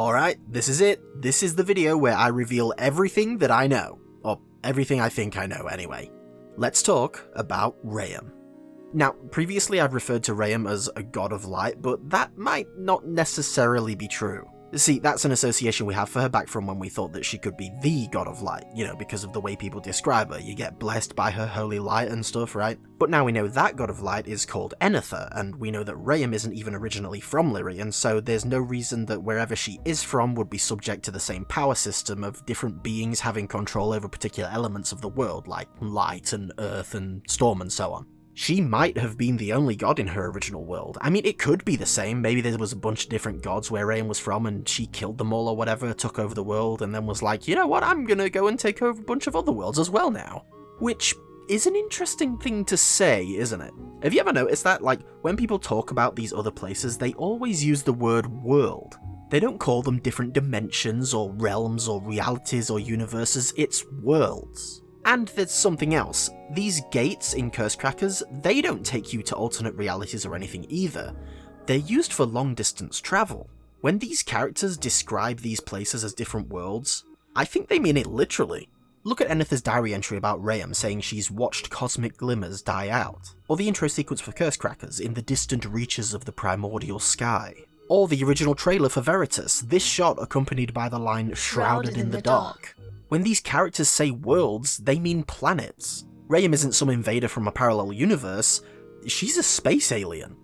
Alright, this is it. This is the video where I reveal everything that I know. Or everything I think I know, anyway. Let's talk about Raem. Now, previously I've referred to Raem as a god of light, but that might not necessarily be true. See, that's an association we have for her back from when we thought that she could be the god of light, because of the way people describe her. You get blessed by her holy light and stuff, right? But now we know that god of light is called Enether, and we know that Raem isn't even originally from Lyrian, so there's no reason that wherever she is from would be subject to the same power system of different beings having control over particular elements of the world, like light and earth and storm and so on. She might have been the only god in her original world. I mean, it could be the same. Maybe there was a bunch of different gods where Raem was from and she killed them all or whatever, took over the world, and then was like, you know what, I'm gonna go and take over a bunch of other worlds as well now. Which is an interesting thing to say, isn't it? Have you ever noticed that, when people talk about these other places, they always use the word world. They don't call them different dimensions or realms or realities or universes, it's worlds. And there's something else. These gates in Curse Crackers, they don't take you to alternate realities or anything either. They're used for long distance travel. When these characters describe these places as different worlds, I think they mean it literally. Look at Enether's diary entry about Raem saying she's watched cosmic glimmers die out, or the intro sequence for Curse Crackers in the distant reaches of the primordial sky, or the original trailer for Veritas, this shot accompanied by the line "shrouded in the dark." When these characters say worlds, they mean planets. Raem isn't some invader from a parallel universe, she's a space alien.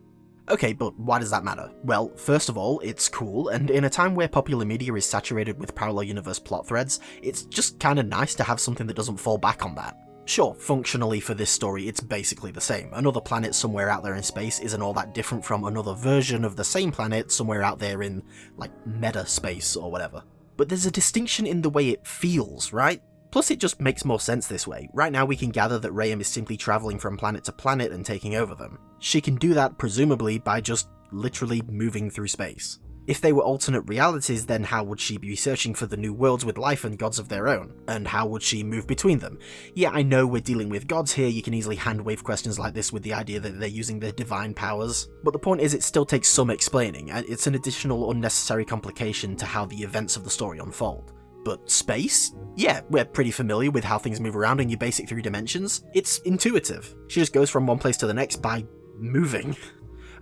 Okay, but why does that matter? Well, first of all, it's cool, and in a time where popular media is saturated with parallel universe plot threads, it's just kinda nice to have something that doesn't fall back on that. Sure, functionally for this story it's basically the same. Another planet somewhere out there in space isn't all that different from another version of the same planet somewhere out there in, meta space or whatever. But there's a distinction in the way it feels, right? Plus it just makes more sense this way. Right now we can gather that Raem is simply travelling from planet to planet and taking over them. She can do that presumably by just literally moving through space. If they were alternate realities, then how would she be searching for the new worlds with life and gods of their own? And how would she move between them? Yeah, I know we're dealing with gods here, you can easily hand-wave questions like this with the idea that they're using their divine powers, but the point is it still takes some explaining, and it's an additional unnecessary complication to how the events of the story unfold. But space? Yeah, we're pretty familiar with how things move around in your basic 3 dimensions. It's intuitive. She just goes from one place to the next by moving.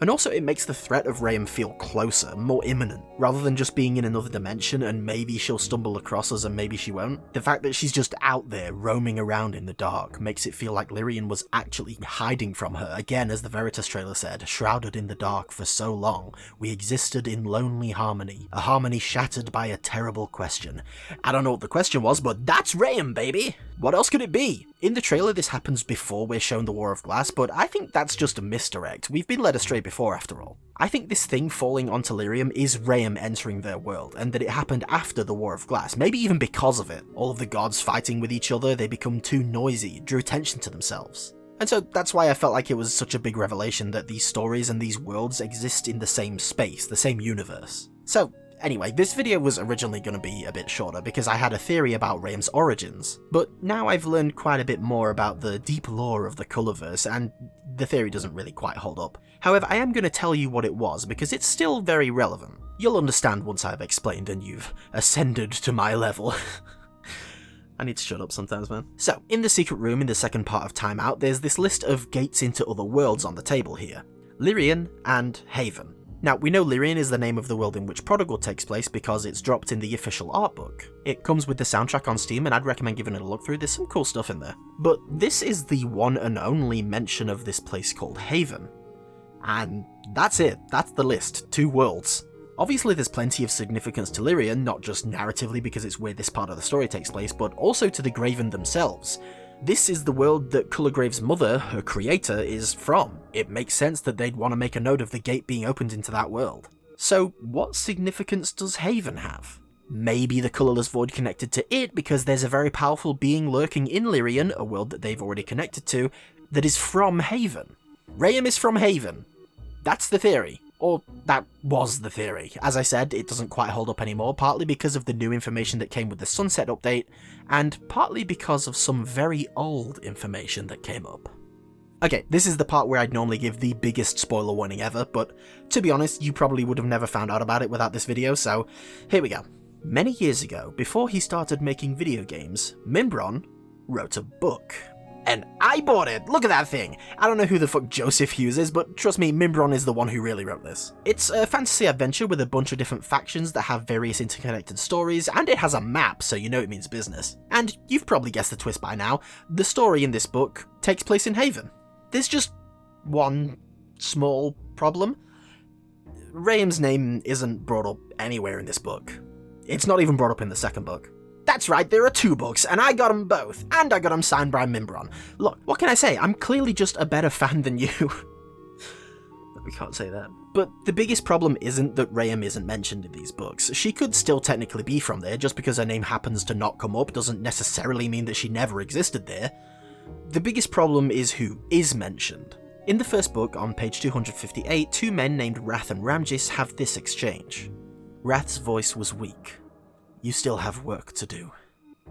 And also it makes the threat of Raem feel closer, more imminent, rather than just being in another dimension and maybe she'll stumble across us and maybe she won't. The fact that she's just out there roaming around in the dark makes it feel like Lyrian was actually hiding from her. Again, as the Veritas trailer said, shrouded in the dark for so long, we existed in lonely harmony, a harmony shattered by a terrible question. I don't know what the question was, but that's Raem, baby! What else could it be? In the trailer this happens before we're shown the War of Glass, but I think that's just a misdirect. We've been led astray before after all. I think this thing falling onto Lyrium is Raem entering their world, and that it happened after the War of Glass, maybe even because of it. All of the gods fighting with each other, they become too noisy, drew attention to themselves. And so that's why I felt like it was such a big revelation that these stories and these worlds exist in the same space, the same universe. So, anyway, this video was originally going to be a bit shorter because I had a theory about Raem's origins, but now I've learned quite a bit more about the deep lore of the Colorverse, and the theory doesn't really quite hold up. However, I am going to tell you what it was because it's still very relevant. You'll understand once I've explained and you've ascended to my level. I need to shut up sometimes, man. So, in the secret room in the second part of Time Out, there's this list of gates into other worlds on the table here. Lyrian and Haven. Now, we know Lyrian is the name of the world in which Prodigal takes place because it's dropped in the official art book. It comes with the soundtrack on Steam and I'd recommend giving it a look through, there's some cool stuff in there. But this is the one and only mention of this place called Haven. And that's it, that's the list, 2 worlds. Obviously there's plenty of significance to Lyrian, not just narratively because it's where this part of the story takes place, but also to the Graven themselves. This is the world that Cullergrave's mother, her creator, is from. It makes sense that they'd want to make a note of the gate being opened into that world. So what significance does Haven have? Maybe the colourless void connected to it because there's a very powerful being lurking in Lyrian, a world that they've already connected to, that is from Haven. Raem is from Haven. That's the theory. Or that was the theory. As I said, it doesn't quite hold up anymore, partly because of the new information that came with the Sunset update, and partly because of some very old information that came up. Okay, this is the part where I'd normally give the biggest spoiler warning ever, but to be honest, you probably would have never found out about it without this video, so here we go. Many years ago, before he started making video games, Mimbron wrote a book. And I bought it! Look at that thing! I don't know who the fuck Joseph Hughes is, but trust me, Mimbron is the one who really wrote this. It's a fantasy adventure with a bunch of different factions that have various interconnected stories, and it has a map, so you know it means business. And you've probably guessed the twist by now, the story in this book takes place in Haven. There's just one small problem. Raem's name isn't brought up anywhere in this book. It's not even brought up in the second book. That's right, there are 2 books, and I got them both, and I got them signed by Mimbron. Look, what can I say? I'm clearly just a better fan than you. We can't say that. But the biggest problem isn't that Raem isn't mentioned in these books. She could still technically be from there, just because her name happens to not come up doesn't necessarily mean that she never existed there. The biggest problem is who is mentioned. In the first book, on page 258, 2 men named Rath and Ramjis have this exchange. Rath's voice was weak. You still have work to do.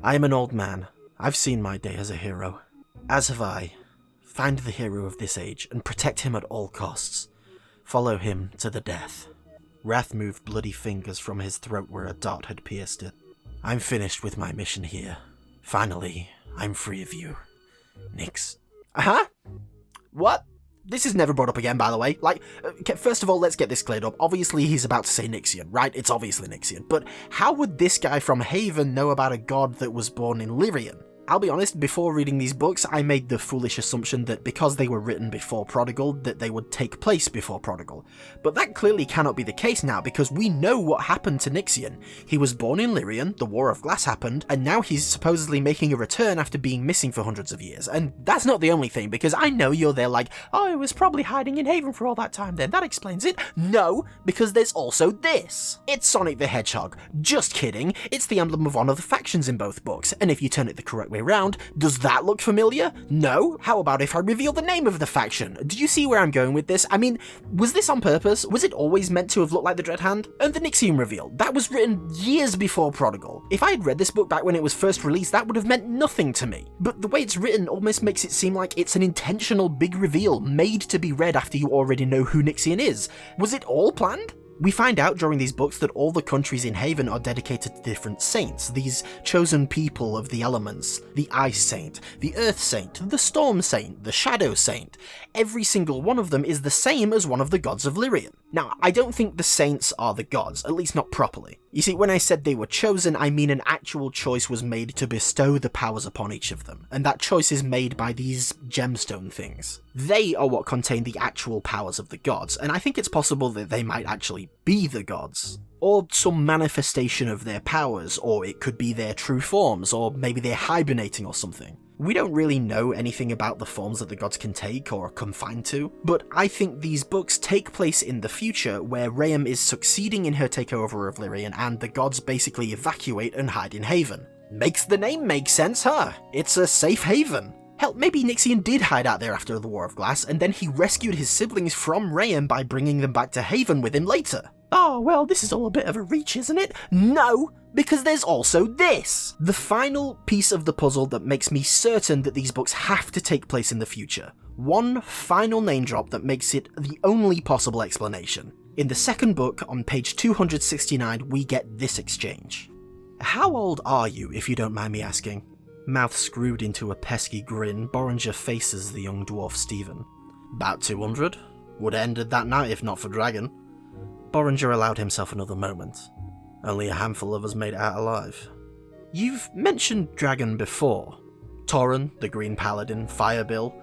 I am an old man. I've seen my day as a hero. As have I. Find the hero of this age and protect him at all costs. Follow him to the death. Rath moved bloody fingers from his throat where a dart had pierced it. I'm finished with my mission here. Finally, I'm free of you. Nix. Huh? What? This is never brought up again, by the way. Like, first of all, let's get this cleared up. Obviously, he's about to say Nixian, right? It's obviously Nixian. But how would this guy from Haven know about a god that was born in Lyrian? I'll be honest, before reading these books, I made the foolish assumption that because they were written before Prodigal, that they would take place before Prodigal. But that clearly cannot be the case now, because we know what happened to Nixian. He was born in Lyrian, the War of Glass happened, and now he's supposedly making a return after being missing for hundreds of years. And that's not the only thing, because I know you're there like, oh, he was probably hiding in Haven for all that time then, that explains it. No, because there's also this. It's Sonic the Hedgehog. Just kidding, it's the emblem of one of the factions in both books, and if you turn it the correct way around, does that look familiar? No? How about if I reveal the name of the faction? Do you see where I'm going with this? I mean, was this on purpose? Was it always meant to have looked like the Dread Hand? And the Nixian reveal, that was written years before Prodigal. If I had read this book back when it was first released, that would have meant nothing to me. But the way it's written almost makes it seem like it's an intentional big reveal made to be read after you already know who Nixian is. Was it all planned? We find out during these books that all the countries in Haven are dedicated to different saints, these chosen people of the elements, the Ice Saint, the Earth Saint, the Storm Saint, the Shadow Saint. Every single one of them is the same as one of the gods of Lyrian. Now, I don't think the saints are the gods, at least not properly. You see, when I said they were chosen, I mean an actual choice was made to bestow the powers upon each of them, and that choice is made by these gemstone things. They are what contain the actual powers of the gods, and I think it's possible that they might actually be the gods. Or some manifestation of their powers, or it could be their true forms, or maybe they're hibernating or something. We don't really know anything about the forms that the gods can take or are confined to, but I think these books take place in the future where Raem is succeeding in her takeover of Lyrian and the gods basically evacuate and hide in Haven. Makes the name make sense, huh? It's a safe haven. Hell, maybe Nixian did hide out there after the War of Glass, and then he rescued his siblings from Raem by bringing them back to Haven with him later. Oh, well, this is all a bit of a reach, isn't it? No, because there's also this! The final piece of the puzzle that makes me certain that these books have to take place in the future. One final name drop that makes it the only possible explanation. In the second book, on page 269, we get this exchange. How old are you, if you don't mind me asking? Mouth screwed into a pesky grin, Boringer faces the young dwarf Stephen. About 200. Would have ended that night if not for Dragon. Boringer allowed himself another moment. Only a handful of us made it out alive. You've mentioned Dragon before. Torren, the Green Paladin, Firebill.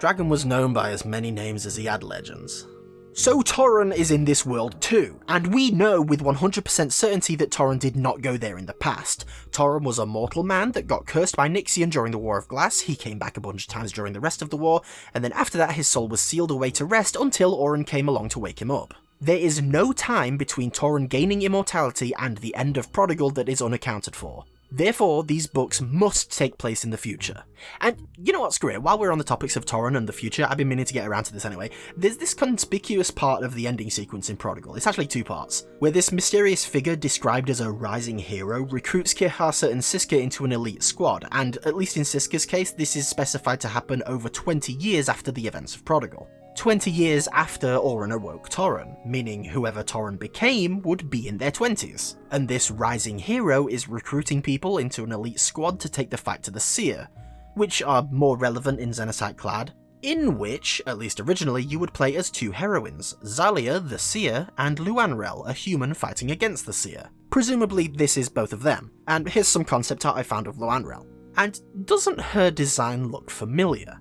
Dragon was known by as many names as he had legends. So Torren is in this world too, and we know with 100% certainty that Torren did not go there in the past. Torren was a mortal man that got cursed by Nixian during the War of Glass, he came back a bunch of times during the rest of the war, and then after that his soul was sealed away to rest until Oren came along to wake him up. There is no time between Torren gaining immortality and the end of Prodigal that is unaccounted for. Therefore, these books must take place in the future. And you know what, screw it, while we're on the topics of Torrhen and the future, I've been meaning to get around to this anyway, there's this conspicuous part of the ending sequence in Prodigal, it's actually 2 parts, where this mysterious figure described as a rising hero recruits Kirhasa and Siska into an elite squad, and at least in Siska's case, this is specified to happen over 20 years after the events of Prodigal. 20 years after Auron awoke Torrhen, meaning whoever Torrhen became would be in their 20s. And this rising hero is recruiting people into an elite squad to take the fight to the Seer, which are more relevant in Xenocite Clad, in which, at least originally, you would play as 2 heroines, Zalia, the Seer, and Luanrel, a human fighting against the Seer. Presumably this is both of them, and here's some concept art I found of Luanrel. And doesn't her design look familiar?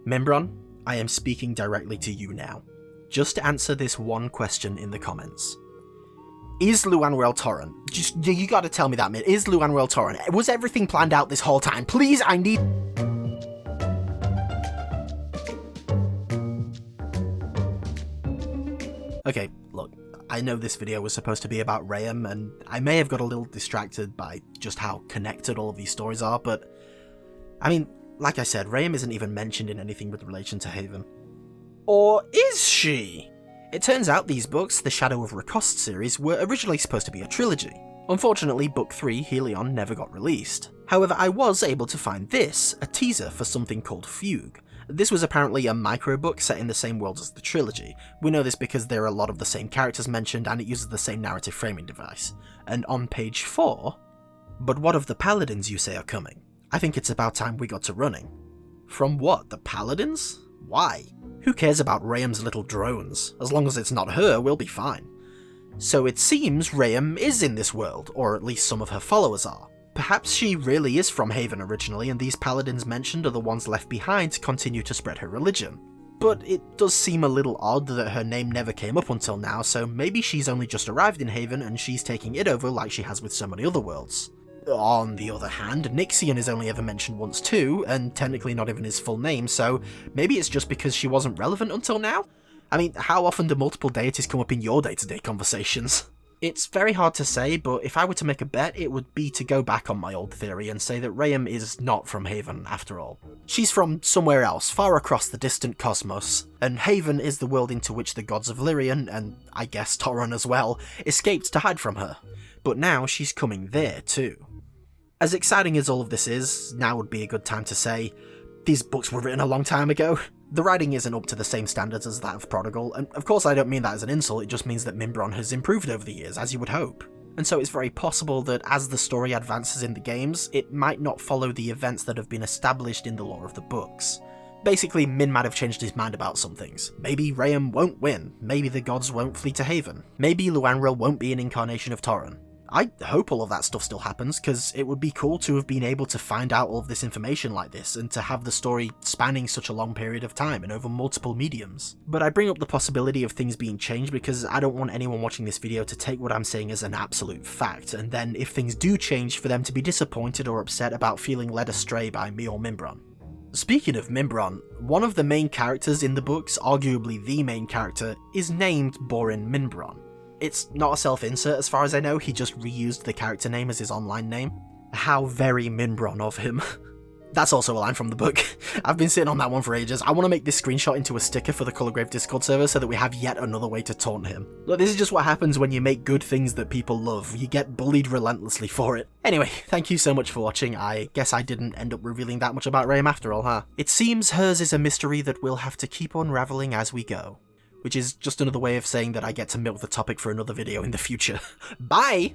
Membron, I am speaking directly to you now. Just answer this one question in the comments. Is Luanrel Torrhen? You gotta tell me that, man. Is Luanrel Torrhen? Was everything planned out this whole time? Please, I need... Okay, look, I know this video was supposed to be about Raem, and I may have got a little distracted by just how connected all of these stories are, but... I mean, like I said, Raem isn't even mentioned in anything with relation to Haven. Or is she? It turns out these books, the Shadow of Rakost series, were originally supposed to be a trilogy. Unfortunately, Book 3, Helion, never got released. However, I was able to find this, a teaser for something called Fugue. This was apparently a microbook set in the same world as the trilogy. We know this because there are a lot of the same characters mentioned and it uses the same narrative framing device. And on page 4... But what of the Paladins you say are coming? I think it's about time we got to running. From what, the Paladins? Why? Who cares about Raem's little drones? As long as it's not her, we'll be fine. So it seems Raem is in this world, or at least some of her followers are. Perhaps she really is from Haven originally, and these Paladins mentioned are the ones left behind to continue to spread her religion. But it does seem a little odd that her name never came up until now, so maybe she's only just arrived in Haven and she's taking it over like she has with so many other worlds. On the other hand, Nixian is only ever mentioned once too, and technically not even his full name, so maybe it's just because she wasn't relevant until now? I mean, how often do multiple deities come up in your day-to-day conversations? It's very hard to say, but if I were to make a bet, it would be to go back on my old theory and say that Raem is not from Haven after all. She's from somewhere else, far across the distant cosmos, and Haven is the world into which the gods of Lyrian, and I guess Torrhen as well, escaped to hide from her. But now she's coming there too. As exciting as all of this is, now would be a good time to say, these books were written a long time ago. The writing isn't up to the same standards as that of Prodigal, and of course I don't mean that as an insult, it just means that Mimbron has improved over the years, as you would hope. And so it's very possible that as the story advances in the games, it might not follow the events that have been established in the lore of the books. Basically, Min might have changed his mind about some things. Maybe Raem won't win, maybe the gods won't flee to Haven, maybe Luanrel won't be an incarnation of Torrhen. I hope all of that stuff still happens, because it would be cool to have been able to find out all of this information like this, and to have the story spanning such a long period of time and over multiple mediums. But I bring up the possibility of things being changed because I don't want anyone watching this video to take what I'm saying as an absolute fact, and then if things do change, for them to be disappointed or upset about feeling led astray by me or Mimbron. Speaking of Mimbron, one of the main characters in the books, arguably the main character, is named Borin Mimbron. It's not a self-insert as far as I know, he just reused the character name as his online name. How very Mimbron of him. That's also a line from the book. I've been sitting on that one for ages. I want to make this screenshot into a sticker for the Colorgrave Discord server so that we have yet another way to taunt him. Look, this is just what happens when you make good things that people love. You get bullied relentlessly for it. Anyway, thank you so much for watching. I guess I didn't end up revealing that much about Raem after all, huh? It seems hers is a mystery that we'll have to keep unraveling as we go. Which is just another way of saying that I get to milk the topic for another video in the future. Bye!